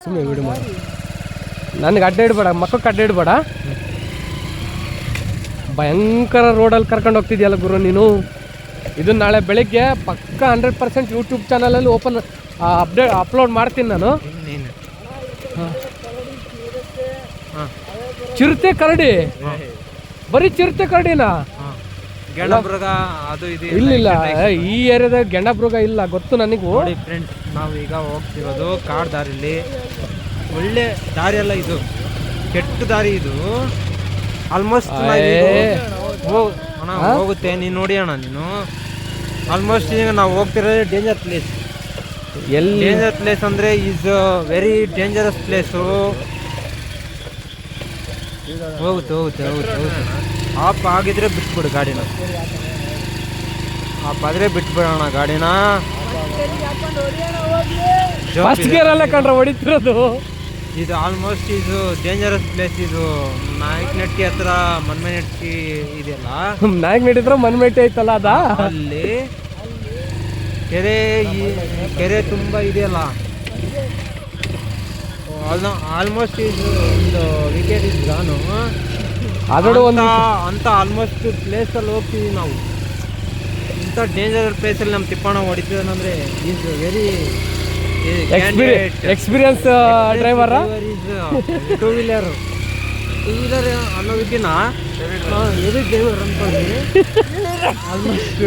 ಸುಮ್ಮನೆ ವಿಡಿಯೋ ಮಾಡು. ನನಗೆ ಅಡ್ಡ ಇಡಬೇಡ, ಮಕ್ಕಕ್ಕೆ ಅಡ್ಡ ಇಡಬೇಡ. ಭಯಂಕರ ರೋಡಲ್ಲಿ ಕರ್ಕೊಂಡು ಹೋಗ್ತಿದ್ಯಲ್ಲ ಗುರು ನೀನು. ಇದು ನಾಳೆ ಬೆಳಿಗ್ಗೆ ಪಕ್ಕ 100% ಯೂಟ್ಯೂಬ್ ಚಾನಲಲ್ಲಿ ಅಪ್ಲೋಡ್ ಮಾಡ್ತೀನಿ ನಾನು. ಚಿರತೆ ಕರಡಿ, ಬರೀ ಚಿರತೆ ಕರಡಿನಾ? ಗೆಣಮೃಗ ಅದು ಇದು ಇಲ್ಲ, ಈ ಏರಿಯಾದಾಗ ಗೆಣಮೃಗ ಇಲ್ಲ, ಗೊತ್ತು ನನಗೂ. ನೋಡಿ ಫ್ರೆಂಡ್ಸ್, ನಾವು ಈಗ ಹೋಗ್ತಿರೋದು ಕಾಡು ದಾರಿಲಿ. ಒಳ್ಳೆ ದಾರಿ ಅಲ್ಲ ಇದು, ಕೆಟ್ಟ ದಾರಿ ಇದು. ಆಲ್ಮೋಸ್ಟ್ ಹೋಗುತ್ತೆ. ನೀನು ನೋಡಿ ಅಣ್ಣ, ನೀನು ಆಲ್ಮೋಸ್ಟ್ ಈಗ ನಾವು ಹೋಗ್ತಿರೋದು ಡೇಂಜರ್ ಪ್ಲೇಸ್. ಎಲ್ಲಿ ಡೇಂಜರ್ ಪ್ಲೇಸ್ ಅಂದರೆ ಈಸ್ ವೆರಿ ಡೇಂಜರಸ್ ಪ್ಲೇಸು. ಹೋಗುತ್ತೆ. ಆಪ್ ಆಗಿದ್ರೆ ಬಿಟ್ಬಿಡು ಗಾಡಿನ, ಆಪ್ ಆದರೆ ಬಿಟ್ಬಿಡೋಣ ಗಾಡಿನ. ಫಸ್ಟ್ ಗೇರಲ್ಲೇ ಕಂಡ್ರೆ ಹೊಡಿತಿರೋದು. ಇದು ಆಲ್ಮೋಸ್ಟ್ ಇದು ಡೇಂಜರಸ್ ಪ್ಲೇಸ್. ಇದು ನಾಯಕನಟ್ಟಿ ಹತ್ರ ಮನ್ಮೇನಟ್ಟಿ ಇದೆಯಲ್ಲ, ನಾಯಕನಟ್ಟಿ ಮನ್ಮೇಟಿ ಐತಲ್ಲ ಅದ, ಅಲ್ಲಿ ಕೆರೆ ತುಂಬ ಇದೆಯಲ್ಲ. ಆಲ್ಮೋಸ್ಟ್ ಇದು ಒಂದು ವಿಕೆಟ್ ಇದ್ದು ನಾನು ಅಂತ ಆಲ್ಮೋಸ್ಟ್ ಪ್ಲೇಸಲ್ಲಿ ಹೋಗ್ತೀವಿ ನಾವು. ಇಂಥ ಡೇಂಜರಸ್ ಪ್ಲೇಸಲ್ಲಿ ನಮ್ಮ ತಿಪ್ಪಣ್ಣ ಹೊಡಿತೀವನಂದರೆ is very experience driver. Two wheeler ಅನ್ನೋದಕ್ಕಿಂತ ಹೆವಿ ಡ್ರೈವರ್ ಅನ್ಕೊಳ್ಳಿ ಆಲ್ಮೋಸ್ಟ್.